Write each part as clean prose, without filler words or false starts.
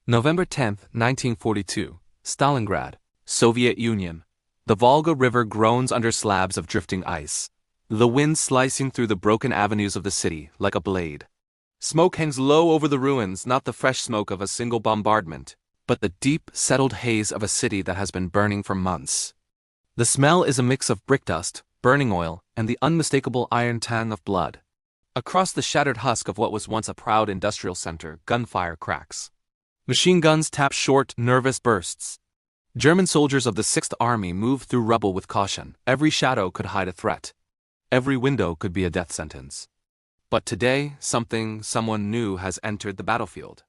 November 10, 1942, Stalingrad, Soviet Union. The Volga River groans under slabs of drifting ice. The wind slicing through the broken avenues of the city like a blade. Smoke hangs low over the ruins, not the fresh smoke of a single bombardment, but the deep, settled haze of a city that has been burning for months. The smell is a mix of brick dust, burning oil, and the unmistakable iron tang of blood. Across the shattered husk of what was once a proud industrial center, gunfire cracks. Machine guns tap short, nervous bursts. German soldiers of the 6th Army move through rubble with caution. Every shadow could hide a threat. Every window could be a death sentence. But today, someone new has entered the battlefield.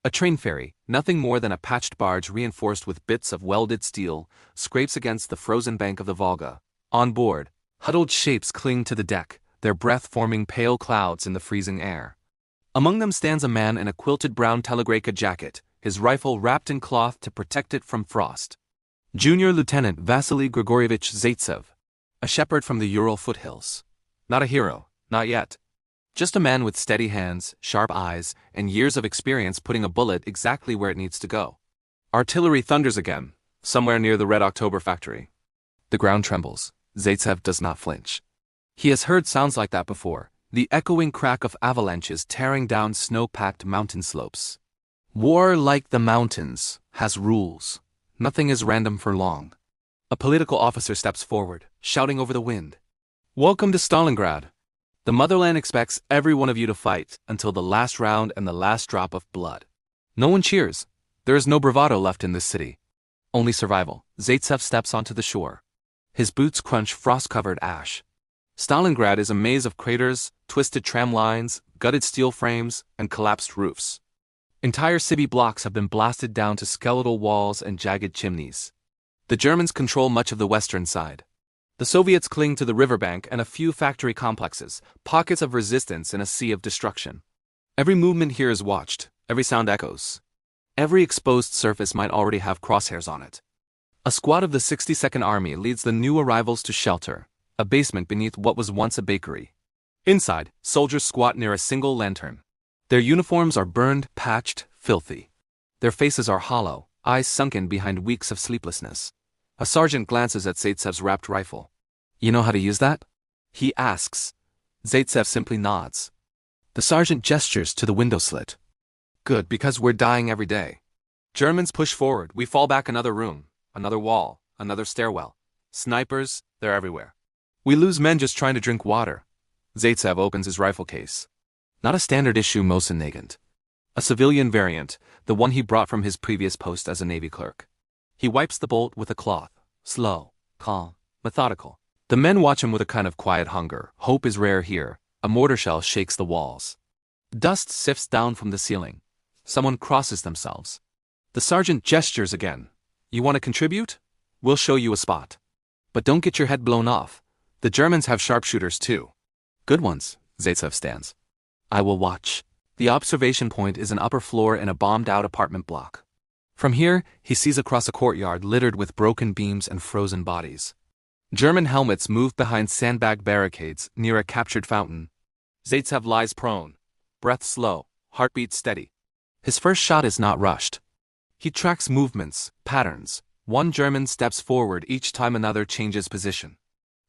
A train ferry, nothing more than a patched barge reinforced with bits of welded steel, scrapes against the frozen bank of the Volga. On board, huddled shapes cling to the deck, their breath forming pale clouds in the freezing air. Among them stands a man in a quilted brown Telegreka jacket, his rifle wrapped in cloth to protect it from frost. Junior Lieutenant Vasily Grigoryevich Zaitsev, a shepherd from the Ural foothills. Not a hero, not yet. Just a man with steady hands, sharp eyes, and years of experience putting a bullet exactly where it needs to go. Artillery thunders again, somewhere near the Red October factory. The ground trembles. Zaitsev does not flinch. He has heard sounds like that before, the echoing crack of avalanches tearing down snow-packed mountain slopes. War, like the mountains, has rules. Nothing is random for long. A political officer steps forward, shouting over the wind. "Welcome to Stalingrad. The motherland expects every one of you to fight until the last round and the last drop of blood." No one cheers. There is no bravado left in this city. Only survival. Zaitsev steps onto the shore. His boots crunch frost-covered ash. Stalingrad is a maze of craters, twisted tram lines, gutted steel frames, and collapsed roofs. Entire city blocks have been blasted down to skeletal walls and jagged chimneys. The Germans control much of the western side. The Soviets cling to the riverbank and a few factory complexes, pockets of resistance in a sea of destruction. Every movement here is watched, every sound echoes. Every exposed surface might already have crosshairs on it. A squad of the 62nd Army leads the new arrivals to shelter, a basement beneath what was once a bakery. Inside, soldiers squat near a single lantern. Their uniforms are burned, patched, filthy. Their faces are hollow, eyes sunken behind weeks of sleeplessness. A sergeant glances at Zaitsev's wrapped rifle. "You know how to use that?" he asks. Zaitsev simply nods. The sergeant gestures to the window slit. "Good, because we're dying every day." Germans push forward. We fall back another room, another wall, another stairwell. Snipers, they're everywhere. We lose men just trying to drink water. Zaitsev opens his rifle case. Not a standard-issue Mosin Nagant. A civilian variant, the one he brought from his previous post as a Navy clerk. He wipes the bolt with a cloth. Slow, calm, methodical. The men watch him with a kind of quiet hunger. Hope is rare here. A mortar shell shakes the walls. Dust sifts down from the ceiling. Someone crosses themselves. The sergeant gestures again. "You want to contribute? We'll show you a spot. But don't get your head blown off. The Germans have sharpshooters too. Good ones." Zaitsev stands. "I will watch." The observation point is an upper floor in a bombed-out apartment block. From here, he sees across a courtyard littered with broken beams and frozen bodies. German helmets move behind sandbag barricades near a captured fountain. Zaitsev lies prone, breath slow, heartbeat steady. His first shot is not rushed. He tracks movements, patterns. One German steps forward each time another changes position.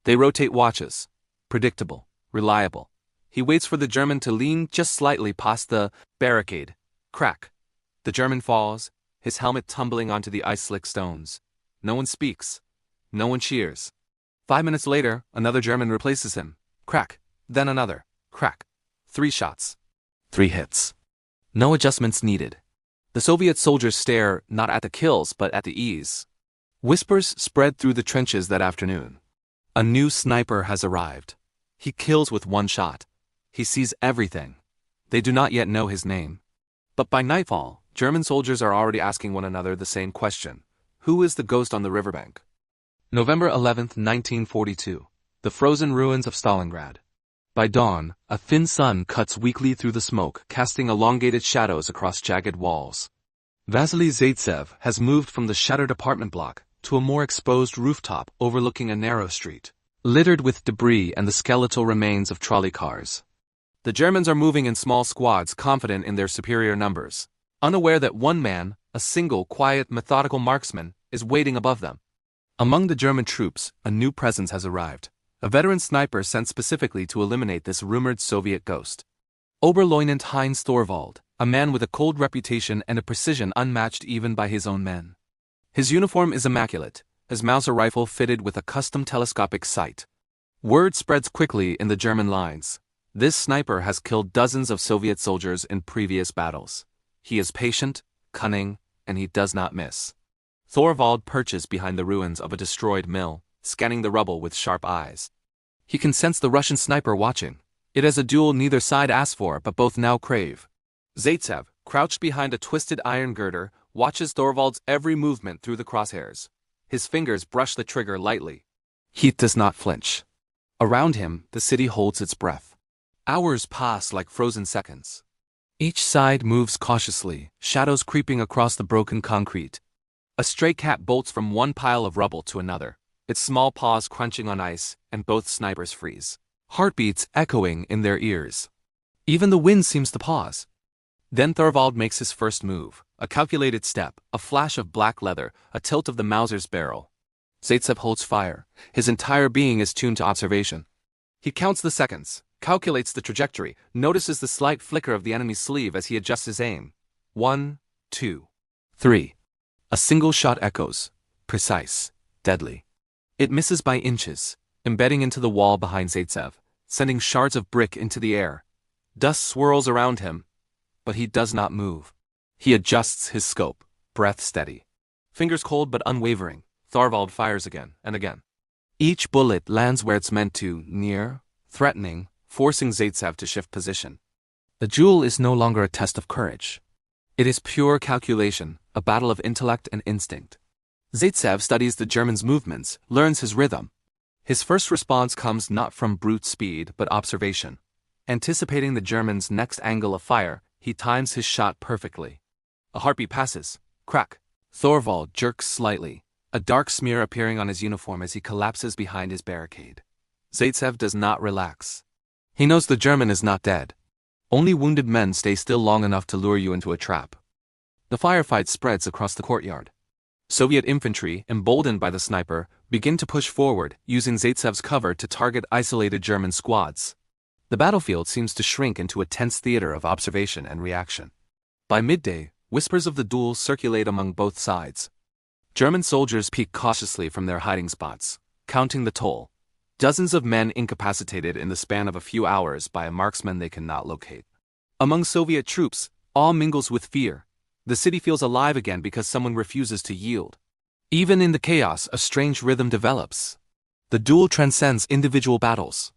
They rotate watches. Predictable, reliable. He waits for the German to lean just slightly past the barricade. Crack. The German falls, his helmet tumbling onto the ice-slick stones. No one speaks. No one cheers. 5 minutes later, another German replaces him. Crack. Then another. Crack. 3 shots. 3 hits. No adjustments needed. The Soviet soldiers stare not at the kills but at the ease. Whispers spread through the trenches that afternoon. A new sniper has arrived. He kills with 1 shot. He sees everything. They do not yet know his name. But by nightfall, German soldiers are already asking one another the same question. Who is the ghost on the riverbank? November 11, 1942. The frozen ruins of Stalingrad. By dawn, a thin sun cuts weakly through the smoke, casting elongated shadows across jagged walls. Vasily Zaitsev has moved from the shattered apartment block to a more exposed rooftop overlooking a narrow street, littered with debris and the skeletal remains of trolley cars. The Germans are moving in small squads, confident in their superior numbers, unaware that one man, a single, quiet, methodical marksman, is waiting above them. Among the German troops, a new presence has arrived, a veteran sniper sent specifically to eliminate this rumored Soviet ghost. Oberleutnant Heinz Thorvald, a man with a cold reputation and a precision unmatched even by his own men. His uniform is immaculate, his Mauser rifle fitted with a custom telescopic sight. Word spreads quickly in the German lines. This sniper has killed dozens of Soviet soldiers in previous battles. He is patient, cunning, and he does not miss. Thorvald perches behind the ruins of a destroyed mill, scanning the rubble with sharp eyes. He can sense the Russian sniper watching. It is a duel neither side asks for but both now crave. Zaitsev, crouched behind a twisted iron girder, watches Thorvald's every movement through the crosshairs. His fingers brush the trigger lightly. He does not flinch. Around him, the city holds its breath. Hours pass like frozen seconds. Each side moves cautiously, shadows creeping across the broken concrete. A stray cat bolts from one pile of rubble to another, its small paws crunching on ice, and both snipers freeze. Heartbeats echoing in their ears. Even the wind seems to pause. Then Thorvald makes his first move, a calculated step, a flash of black leather, a tilt of the Mauser's barrel. Zaitsev holds fire. His entire being is tuned to observation. He counts the seconds, calculates the trajectory, notices the slight flicker of the enemy's sleeve as he adjusts his aim. 1, 2, 3. A single shot echoes, precise, deadly. It misses by inches, embedding into the wall behind Zaitsev, sending shards of brick into the air. Dust swirls around him, but he does not move. He adjusts his scope, breath steady. Fingers cold but unwavering, Thorvald fires again and again. Each bullet lands where it's meant to, near, threatening, forcing Zaitsev to shift position. The duel is no longer a test of courage. It is pure calculation, a battle of intellect and instinct. Zaitsev studies the German's movements, learns his rhythm. His first response comes not from brute speed but observation. Anticipating the German's next angle of fire, he times his shot perfectly. A heartbeat passes. Crack. Thorvald jerks slightly, a dark smear appearing on his uniform as he collapses behind his barricade. Zaitsev does not relax. He knows the German is not dead. Only wounded men stay still long enough to lure you into a trap. The firefight spreads across the courtyard. Soviet infantry, emboldened by the sniper, begin to push forward, using Zaitsev's cover to target isolated German squads. The battlefield seems to shrink into a tense theater of observation and reaction. By midday, whispers of the duel circulate among both sides. German soldiers peek cautiously from their hiding spots, counting the toll. Dozens of men incapacitated in the span of a few hours by a marksman they cannot locate. Among Soviet troops, awe mingles with fear. The city feels alive again because someone refuses to yield. Even in the chaos, a strange rhythm develops. The duel transcends individual battles.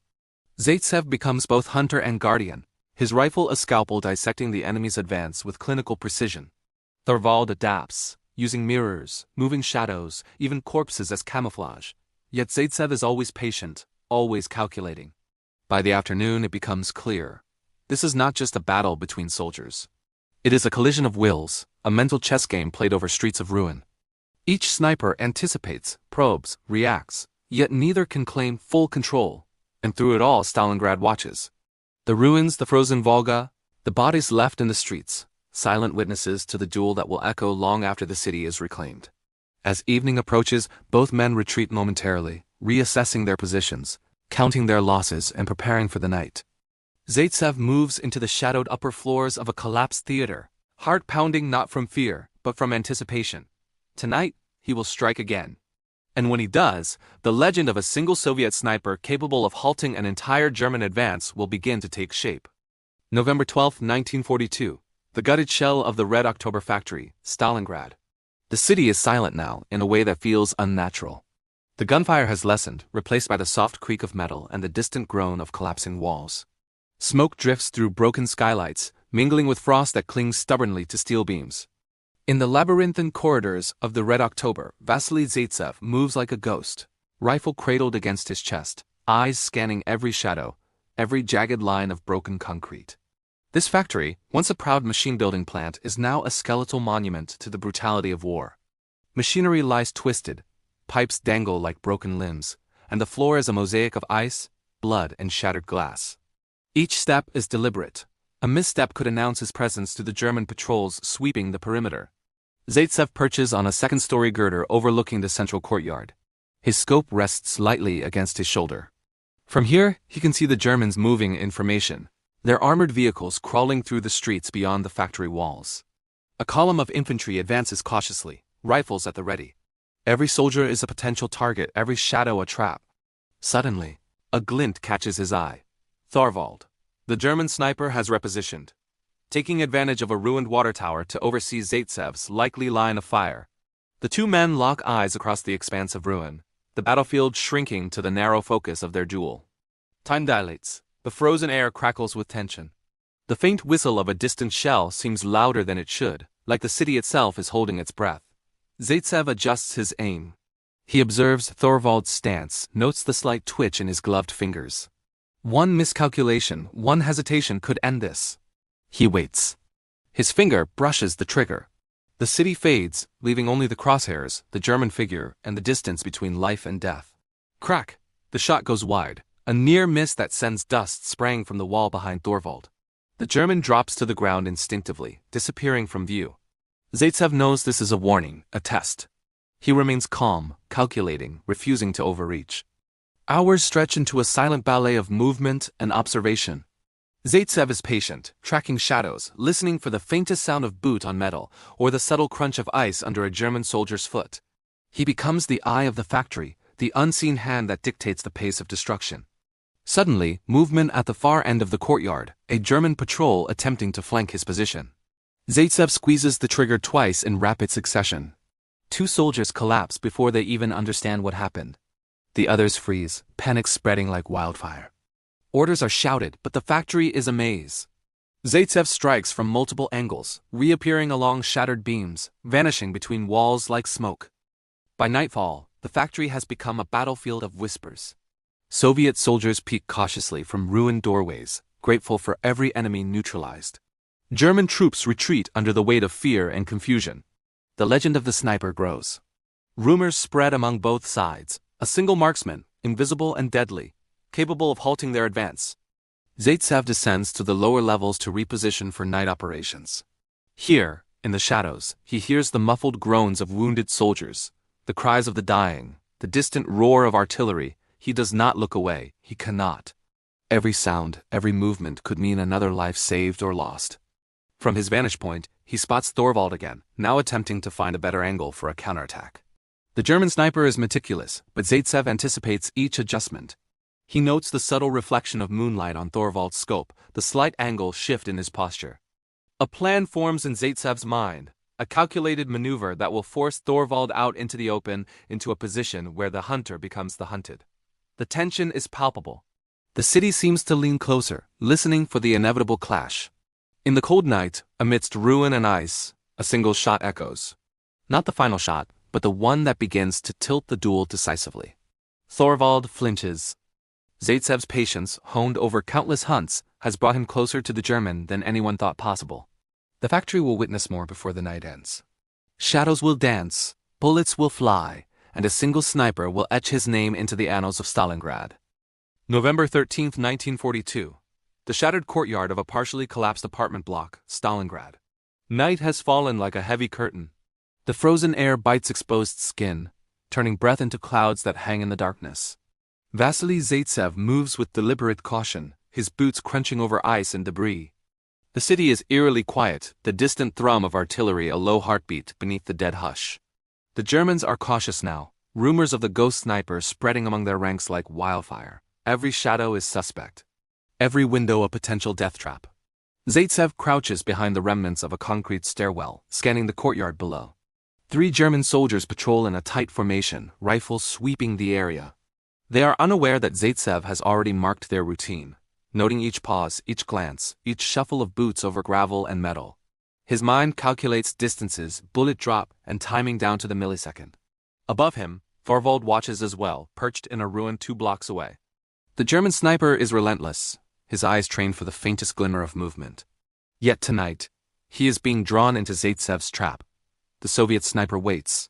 Zaitsev becomes both hunter and guardian, his rifle a scalpel dissecting the enemy's advance with clinical precision. Thorvald adapts, using mirrors, moving shadows, even corpses as camouflage. Yet Zaitsev is always patient, always calculating. By the afternoon it becomes clear. This is not just a battle between soldiers. It is a collision of wills, a mental chess game played over streets of ruin. Each sniper anticipates, probes, reacts, yet neither can claim full control. And through it all Stalingrad watches. The ruins, the frozen Volga, the bodies left in the streets, silent witnesses to the duel that will echo long after the city is reclaimed. As evening approaches, both men retreat momentarily, reassessing their positions, counting their losses and preparing for the night. Zaitsev moves into the shadowed upper floors of a collapsed theater, heart pounding not from fear, but from anticipation. Tonight, he will strike again. And when he does, the legend of a single Soviet sniper capable of halting an entire German advance will begin to take shape. November 12, 1942. The gutted shell of the Red October factory, Stalingrad. The city is silent now in a way that feels unnatural. The gunfire has lessened, replaced by the soft creak of metal and the distant groan of collapsing walls. Smoke drifts through broken skylights, mingling with frost that clings stubbornly to steel beams. In the labyrinthine corridors of the Red October, Vasily Zaitsev moves like a ghost, rifle cradled against his chest, eyes scanning every shadow, every jagged line of broken concrete. This factory, once a proud machine-building plant, is now a skeletal monument to the brutality of war. Machinery lies twisted, pipes dangle like broken limbs, and the floor is a mosaic of ice, blood, and shattered glass. Each step is deliberate. A misstep could announce his presence to the German patrols sweeping the perimeter. Zaitsev perches on a second-story girder overlooking the central courtyard. His scope rests lightly against his shoulder. From here, he can see the Germans moving in formation, their armored vehicles crawling through the streets beyond the factory walls. A column of infantry advances cautiously, rifles at the ready. Every soldier is a potential target, every shadow a trap. Suddenly, a glint catches his eye. Thorvald, the German sniper, has repositioned, taking advantage of a ruined water tower to oversee Zaitsev's likely line of fire. The two men lock eyes across the expanse of ruin, the battlefield shrinking to the narrow focus of their duel. Time dilates. The frozen air crackles with tension. The faint whistle of a distant shell seems louder than it should, like the city itself is holding its breath. Zaitsev adjusts his aim. He observes Thorvald's stance, notes the slight twitch in his gloved fingers. One miscalculation, one hesitation could end this. He waits. His finger brushes the trigger. The city fades, leaving only the crosshairs, the German figure, and the distance between life and death. Crack! The shot goes wide. A near miss that sends dust spraying from the wall behind Thorvald. The German drops to the ground instinctively, disappearing from view. Zaitsev knows this is a warning, a test. He remains calm, calculating, refusing to overreach. Hours stretch into a silent ballet of movement and observation. Zaitsev is patient, tracking shadows, listening for the faintest sound of boot on metal, or the subtle crunch of ice under a German soldier's foot. He becomes the eye of the factory, the unseen hand that dictates the pace of destruction. Suddenly, movement at the far end of the courtyard, a German patrol attempting to flank his position. Zaitsev squeezes the trigger twice in rapid succession. Two soldiers collapse before they even understand what happened. The others freeze, panic spreading like wildfire. Orders are shouted, but the factory is a maze. Zaitsev strikes from multiple angles, reappearing along shattered beams, vanishing between walls like smoke. By nightfall, the factory has become a battlefield of whispers. Soviet soldiers peek cautiously from ruined doorways, grateful for every enemy neutralized. German troops retreat under the weight of fear and confusion. The legend of the sniper grows. Rumors spread among both sides, a single marksman, invisible and deadly, capable of halting their advance. Zaitsev descends to the lower levels to reposition for night operations. Here, in the shadows, he hears the muffled groans of wounded soldiers, the cries of the dying, the distant roar of artillery. He does not look away, he cannot. Every sound, every movement could mean another life saved or lost. From his vantage point, he spots Thorvald again, now attempting to find a better angle for a counterattack. The German sniper is meticulous, but Zaitsev anticipates each adjustment. He notes the subtle reflection of moonlight on Thorvald's scope, the slight angle shift in his posture. A plan forms in Zaitsev's mind, a calculated maneuver that will force Thorvald out into the open, into a position where the hunter becomes the hunted. The tension is palpable. The city seems to lean closer, listening for the inevitable clash. In the cold night, amidst ruin and ice, a single shot echoes. Not the final shot, but the one that begins to tilt the duel decisively. Thorvald flinches. Zaitsev's patience, honed over countless hunts, has brought him closer to the German than anyone thought possible. The factory will witness more before the night ends. Shadows will dance, bullets will fly, and a single sniper will etch his name into the annals of Stalingrad. November 13, 1942. The shattered courtyard of a partially collapsed apartment block, Stalingrad. Night has fallen like a heavy curtain. The frozen air bites exposed skin, turning breath into clouds that hang in the darkness. Vasily Zaitsev moves with deliberate caution, his boots crunching over ice and debris. The city is eerily quiet, the distant thrum of artillery a low heartbeat beneath the dead hush. The Germans are cautious now, rumors of the ghost sniper spreading among their ranks like wildfire. Every shadow is suspect. Every window a potential death trap. Zaitsev crouches behind the remnants of a concrete stairwell, scanning the courtyard below. 3 German soldiers patrol in a tight formation, rifles sweeping the area. They are unaware that Zaitsev has already marked their routine, noting each pause, each glance, each shuffle of boots over gravel and metal. His mind calculates distances, bullet drop, and timing down to the millisecond. Above him, Thorvald watches as well, perched in a ruin 2 blocks away. The German sniper is relentless, his eyes trained for the faintest glimmer of movement. Yet tonight, he is being drawn into Zaitsev's trap. The Soviet sniper waits.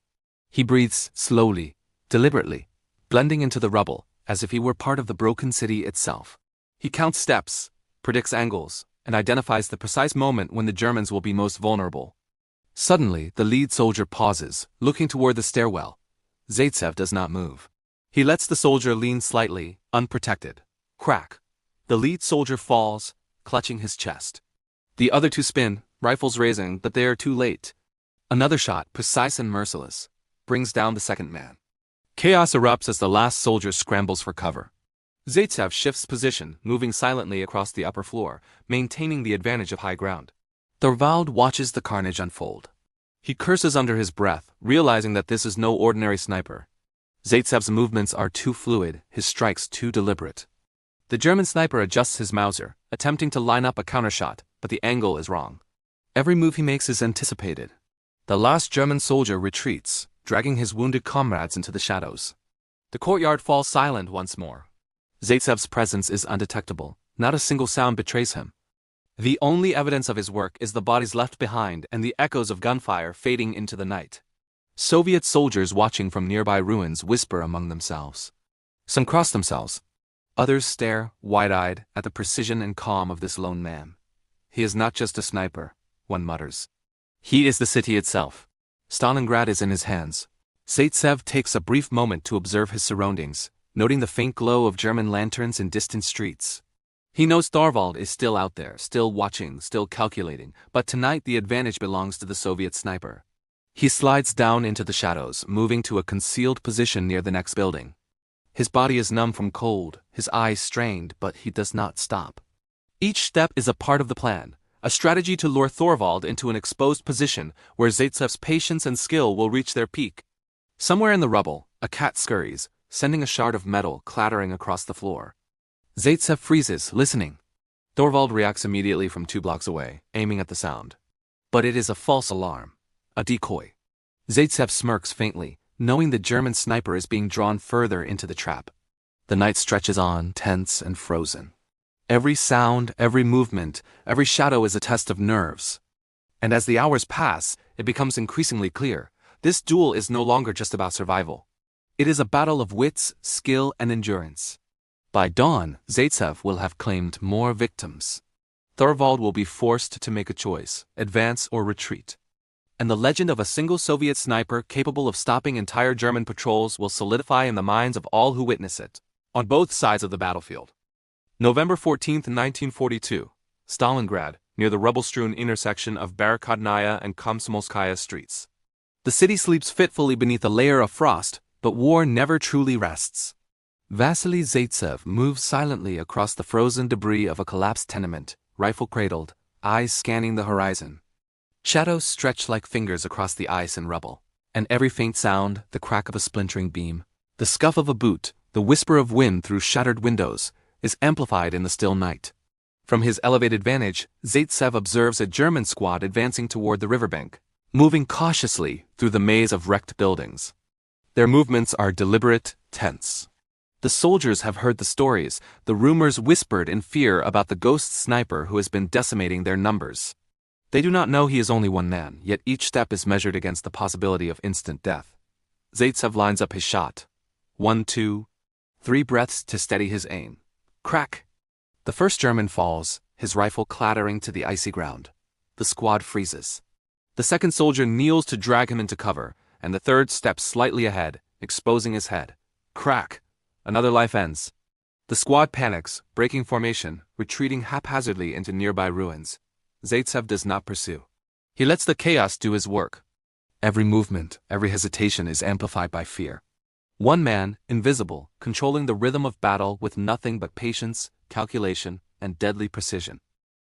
He breathes slowly, deliberately, blending into the rubble, as if he were part of the broken city itself. He counts steps, predicts angles, and identifies the precise moment when the Germans will be most vulnerable. Suddenly, the lead soldier pauses, looking toward the stairwell. Zaitsev does not move. He lets the soldier lean slightly, unprotected. Crack. The lead soldier falls, clutching his chest. The other two spin, rifles raising, but they are too late. Another shot, precise and merciless, brings down the second man. Chaos erupts as the last soldier scrambles for cover. Zaitsev shifts position, moving silently across the upper floor, maintaining the advantage of high ground. Thorvald watches the carnage unfold. He curses under his breath, realizing that this is no ordinary sniper. Zaitsev's movements are too fluid, his strikes too deliberate. The German sniper adjusts his Mauser, attempting to line up a countershot, but the angle is wrong. Every move he makes is anticipated. The last German soldier retreats, dragging his wounded comrades into the shadows. The courtyard falls silent once more. Zaitsev's presence is undetectable, not a single sound betrays him. The only evidence of his work is the bodies left behind and the echoes of gunfire fading into the night. Soviet soldiers watching from nearby ruins whisper among themselves. Some cross themselves. Others stare, wide-eyed, at the precision and calm of this lone man. He is not just a sniper, one mutters. He is the city itself. Stalingrad is in his hands. Zaitsev takes a brief moment to observe his surroundings, noting the faint glow of German lanterns in distant streets. He knows Thorvald is still out there, still watching, still calculating, but tonight the advantage belongs to the Soviet sniper. He slides down into the shadows, moving to a concealed position near the next building. His body is numb from cold, his eyes strained, but he does not stop. Each step is a part of the plan, a strategy to lure Thorvald into an exposed position where Zaitsev's patience and skill will reach their peak. Somewhere in the rubble, a cat scurries, sending a shard of metal clattering across the floor. Zaitsev freezes, listening. Thorvald reacts immediately from 2 blocks away, aiming at the sound. But it is a false alarm. A decoy. Zaitsev smirks faintly, knowing the German sniper is being drawn further into the trap. The night stretches on, tense and frozen. Every sound, every movement, every shadow is a test of nerves. And as the hours pass, it becomes increasingly clear. This duel is no longer just about survival. It is a battle of wits, skill, and endurance. By dawn, Zaitsev will have claimed more victims. Thorvald will be forced to make a choice, advance or retreat. And the legend of a single Soviet sniper capable of stopping entire German patrols will solidify in the minds of all who witness it, on both sides of the battlefield. November 14, 1942, Stalingrad, near the rubble-strewn intersection of Barakadnaya and Komsomolskaya streets. The city sleeps fitfully beneath a layer of frost, but war never truly rests. Vasily Zaitsev moves silently across the frozen debris of a collapsed tenement, rifle cradled, eyes scanning the horizon. Shadows stretch like fingers across the ice and rubble, and every faint sound, the crack of a splintering beam, the scuff of a boot, the whisper of wind through shattered windows, is amplified in the still night. From his elevated vantage, Zaitsev observes a German squad advancing toward the riverbank, moving cautiously through the maze of wrecked buildings. Their movements are deliberate, tense. The soldiers have heard the stories, the rumors whispered in fear about the ghost sniper who has been decimating their numbers. They do not know he is only one man, yet each step is measured against the possibility of instant death. Zaitsev lines up his shot. 1, 2, 3 breaths to steady his aim. Crack! The first German falls, his rifle clattering to the icy ground. The squad freezes. The second soldier kneels to drag him into cover, and the third steps slightly ahead, exposing his head. Crack! Another life ends. The squad panics, breaking formation, retreating haphazardly into nearby ruins. Zaitsev does not pursue. He lets the chaos do his work. Every movement, every hesitation is amplified by fear. One man, invisible, controlling the rhythm of battle with nothing but patience, calculation, and deadly precision.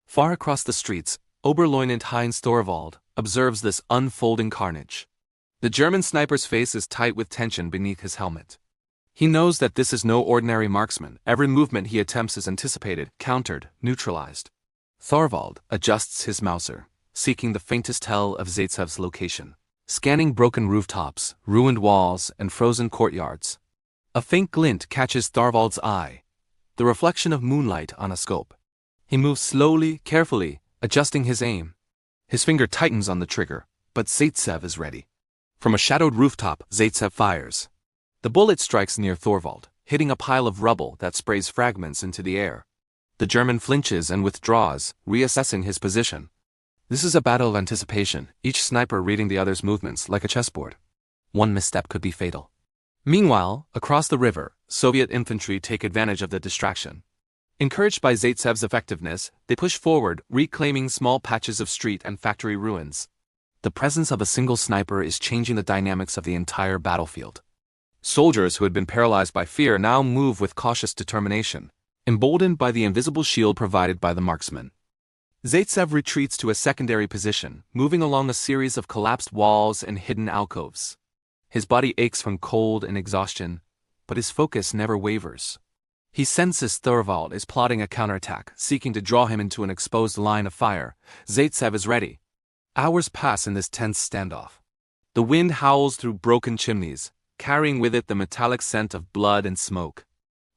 Far across the streets, Oberleutnant Heinz Thorvald observes this unfolding carnage. The German sniper's face is tight with tension beneath his helmet. He knows that this is no ordinary marksman. Every movement he attempts is anticipated, countered, neutralized. Thorvald adjusts his Mauser, seeking the faintest tell of Zaitsev's location, scanning broken rooftops, ruined walls, and frozen courtyards. A faint glint catches Thorvald's eye, the reflection of moonlight on a scope. He moves slowly, carefully, adjusting his aim. His finger tightens on the trigger, but Zaitsev is ready. From a shadowed rooftop, Zaitsev fires. The bullet strikes near Thorvald, hitting a pile of rubble that sprays fragments into the air. The German flinches and withdraws, reassessing his position. This is a battle of anticipation, each sniper reading the other's movements like a chessboard. One misstep could be fatal. Meanwhile, across the river, Soviet infantry take advantage of the distraction. Encouraged by Zaitsev's effectiveness, they push forward, reclaiming small patches of street and factory ruins. The presence of a single sniper is changing the dynamics of the entire battlefield. Soldiers who had been paralyzed by fear now move with cautious determination, emboldened by the invisible shield provided by the marksman. Zaitsev retreats to a secondary position, moving along a series of collapsed walls and hidden alcoves. His body aches from cold and exhaustion, but his focus never wavers. He senses Thorvald is plotting a counterattack, seeking to draw him into an exposed line of fire. Zaitsev is ready. Hours pass in this tense standoff. The wind howls through broken chimneys, carrying with it the metallic scent of blood and smoke.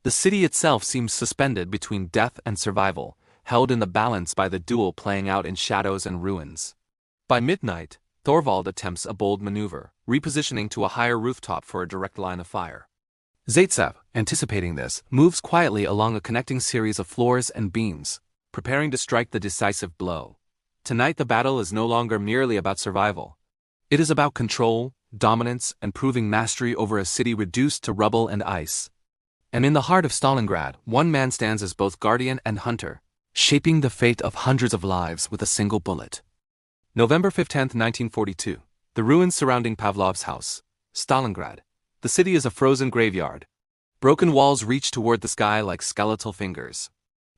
The city itself seems suspended between death and survival, held in the balance by the duel playing out in shadows and ruins. By midnight, Thorvald attempts a bold maneuver, repositioning to a higher rooftop for a direct line of fire. Zaitsev, anticipating this, moves quietly along a connecting series of floors and beams, preparing to strike the decisive blow. Tonight the battle is no longer merely about survival. It is about control, dominance, and proving mastery over a city reduced to rubble and ice. And in the heart of Stalingrad, one man stands as both guardian and hunter, shaping the fate of hundreds of lives with a single bullet. November 15, 1942. The ruins surrounding Pavlov's house. Stalingrad. The city is a frozen graveyard. Broken walls reach toward the sky like skeletal fingers.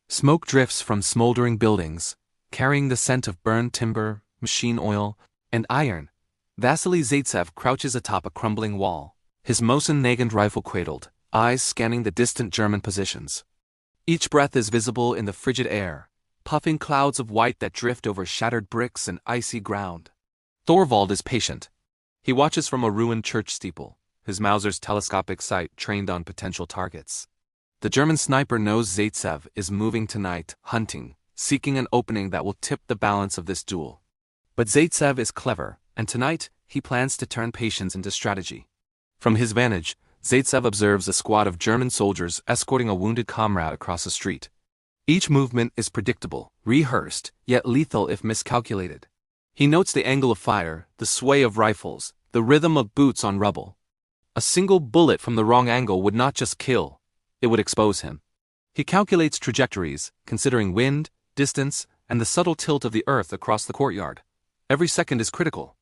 Smoke drifts from smoldering buildings, carrying the scent of burned timber, machine oil, and iron. Vasily Zaitsev crouches atop a crumbling wall, his Mosin-Nagant rifle cradled, eyes scanning the distant German positions. Each breath is visible in the frigid air, puffing clouds of white that drift over shattered bricks and icy ground. Thorvald is patient. He watches from a ruined church steeple, his Mauser's telescopic sight trained on potential targets. The German sniper knows Zaitsev is moving tonight, hunting, seeking an opening that will tip the balance of this duel. But Zaitsev is clever, and tonight, he plans to turn patience into strategy. From his vantage, Zaitsev observes a squad of German soldiers escorting a wounded comrade across the street. Each movement is predictable, rehearsed, yet lethal if miscalculated. He notes the angle of fire, the sway of rifles, the rhythm of boots on rubble. A single bullet from the wrong angle would not just kill, it would expose him. He calculates trajectories, considering wind, distance, and the subtle tilt of the earth across the courtyard. Every second is critical.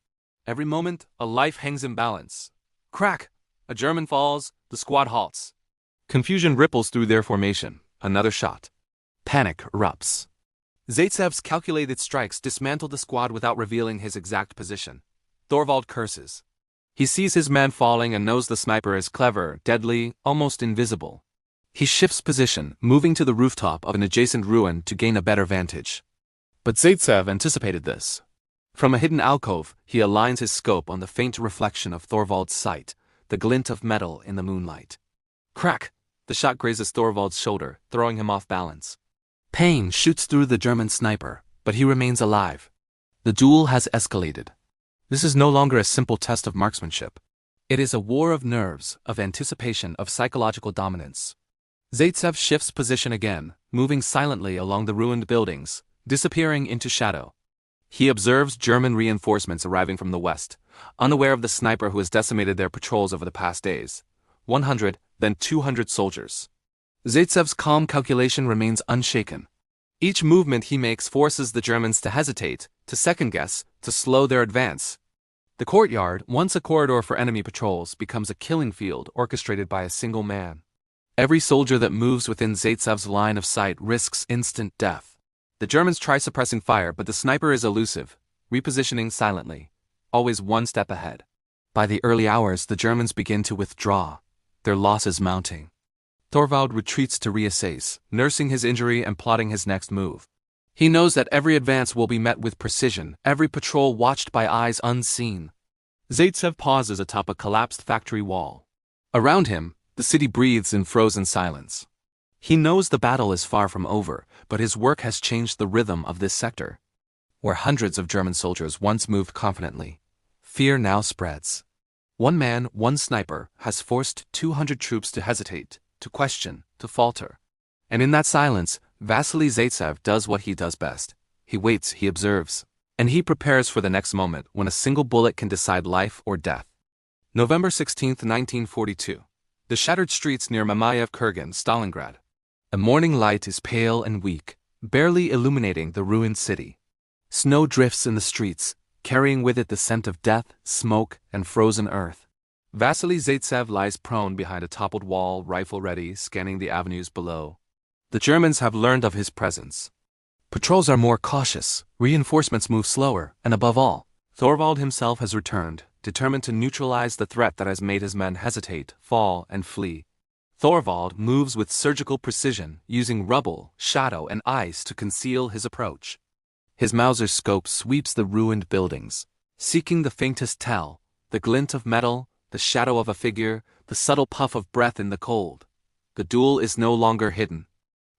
Every moment, a life hangs in balance. Crack! A German falls, the squad halts. Confusion ripples through their formation. Another shot. Panic erupts. Zaitsev's calculated strikes dismantle the squad without revealing his exact position. Thorvald curses. He sees his man falling and knows the sniper is clever, deadly, almost invisible. He shifts position, moving to the rooftop of an adjacent ruin to gain a better vantage. But Zaitsev anticipated this. From a hidden alcove, he aligns his scope on the faint reflection of Thorvald's sight, the glint of metal in the moonlight. Crack! The shot grazes Thorvald's shoulder, throwing him off balance. Pain shoots through the German sniper, but he remains alive. The duel has escalated. This is no longer a simple test of marksmanship. It is a war of nerves, of anticipation, of psychological dominance. Zaitsev shifts position again, moving silently along the ruined buildings, disappearing into shadow. He observes German reinforcements arriving from the west, unaware of the sniper who has decimated their patrols over the past days. 100, then 200 soldiers. Zaitsev's calm calculation remains unshaken. Each movement he makes forces the Germans to hesitate, to second-guess, to slow their advance. The courtyard, once a corridor for enemy patrols, becomes a killing field orchestrated by a single man. Every soldier that moves within Zaitsev's line of sight risks instant death. The Germans try suppressing fire, but the sniper is elusive, repositioning silently, always one step ahead. By the early hours, the Germans begin to withdraw, their losses mounting. Thorvald retreats to reassess, nursing his injury and plotting his next move. He knows that every advance will be met with precision, every patrol watched by eyes unseen. Zaitsev pauses atop a collapsed factory wall. Around him, the city breathes in frozen silence. He knows the battle is far from over, but his work has changed the rhythm of this sector. Where hundreds of German soldiers once moved confidently, fear now spreads. One man, one sniper, has forced 200 troops to hesitate, to question, to falter. And in that silence, Vasily Zaitsev does what he does best. He waits, he observes. and he prepares for the next moment when a single bullet can decide life or death. November 16, 1942. The shattered streets near Mamayev Kurgan, Stalingrad. A morning light is pale and weak, barely illuminating the ruined city. Snow drifts in the streets, carrying with it the scent of death, smoke, and frozen earth. Vasily Zaitsev lies prone behind a toppled wall, rifle ready, scanning the avenues below. The Germans have learned of his presence. Patrols are more cautious, reinforcements move slower, and above all, Thorvald himself has returned, determined to neutralize the threat that has made his men hesitate, fall, and flee. Thorvald moves with surgical precision, using rubble, shadow, and ice to conceal his approach. His Mauser's scope sweeps the ruined buildings, seeking the faintest tell, the glint of metal, the shadow of a figure, the subtle puff of breath in the cold. The duel is no longer hidden.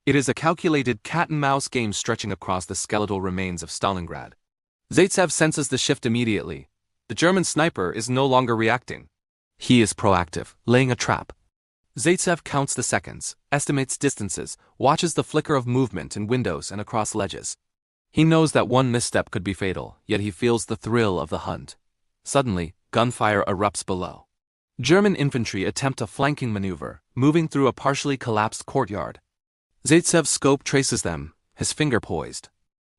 It is a calculated cat-and-mouse game stretching across the skeletal remains of Stalingrad. Zaitsev senses the shift immediately. The German sniper is no longer reacting. He is proactive, laying a trap. Zaitsev counts the seconds, estimates distances, watches the flicker of movement in windows and across ledges. He knows that one misstep could be fatal, yet he feels the thrill of the hunt. Suddenly, gunfire erupts below. German infantry attempt a flanking maneuver, moving through a partially collapsed courtyard. Zaitsev's scope traces them, his finger poised.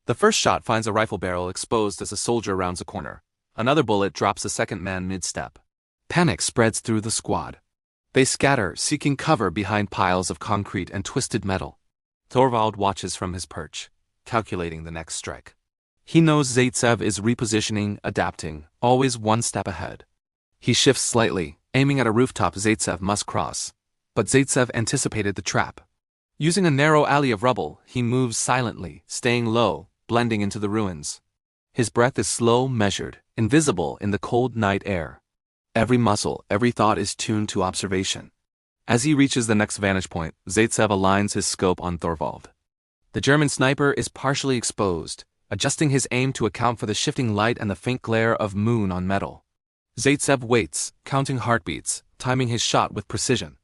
The first shot finds a rifle barrel exposed as a soldier rounds a corner. Another bullet drops a second man mid-step. Panic spreads through the squad. They scatter, seeking cover behind piles of concrete and twisted metal. Thorvald watches from his perch, calculating the next strike. He knows Zaitsev is repositioning, adapting, always one step ahead. He shifts slightly, aiming at a rooftop Zaitsev must cross. But Zaitsev anticipated the trap. Using a narrow alley of rubble, he moves silently, staying low, blending into the ruins. His breath is slow, measured, invisible in the cold night air. Every muscle, every thought is tuned to observation. As he reaches the next vantage point, Zaitsev aligns his scope on Thorvald. The German sniper is partially exposed, adjusting his aim to account for the shifting light and the faint glare of moon on metal. Zaitsev waits, counting heartbeats, timing his shot with precision.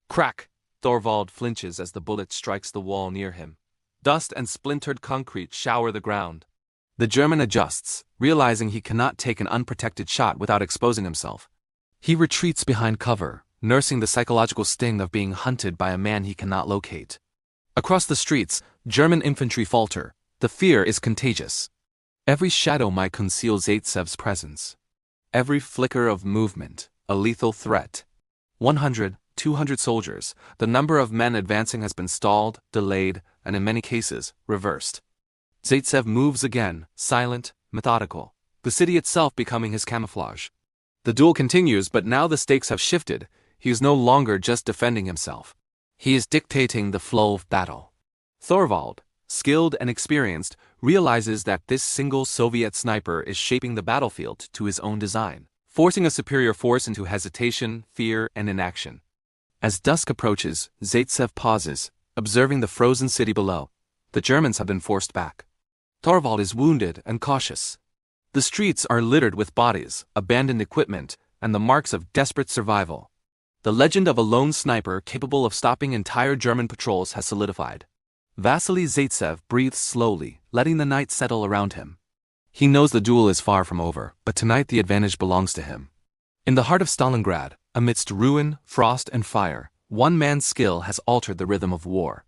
Crack! Thorvald flinches as the bullet strikes the wall near him. Dust and splintered concrete shower the ground. The German adjusts, realizing he cannot take an unprotected shot without exposing himself. He retreats behind cover, nursing the psychological sting of being hunted by a man he cannot locate. Across the streets, German infantry falter. The fear is contagious. Every shadow might conceal Zaitsev's presence. Every flicker of movement, a lethal threat. 100, 200 soldiers, the number of men advancing has been stalled, delayed, and in many cases, reversed. Zaitsev moves again, silent, methodical, the city itself becoming his camouflage. The duel continues, but now the stakes have shifted. He is no longer just defending himself. He is dictating the flow of battle. Thorvald, skilled and experienced, realizes that this single Soviet sniper is shaping the battlefield to his own design, forcing a superior force into hesitation, fear, and inaction. As dusk approaches, Zaitsev pauses, observing the frozen city below. The Germans have been forced back. Thorvald is wounded and cautious. The streets are littered with bodies, abandoned equipment, and the marks of desperate survival. The legend of a lone sniper capable of stopping entire German patrols has solidified. Vasily Zaitsev breathes slowly, letting the night settle around him. He knows the duel is far from over, but tonight the advantage belongs to him. In the heart of Stalingrad, amidst ruin, frost, and fire, one man's skill has altered the rhythm of war.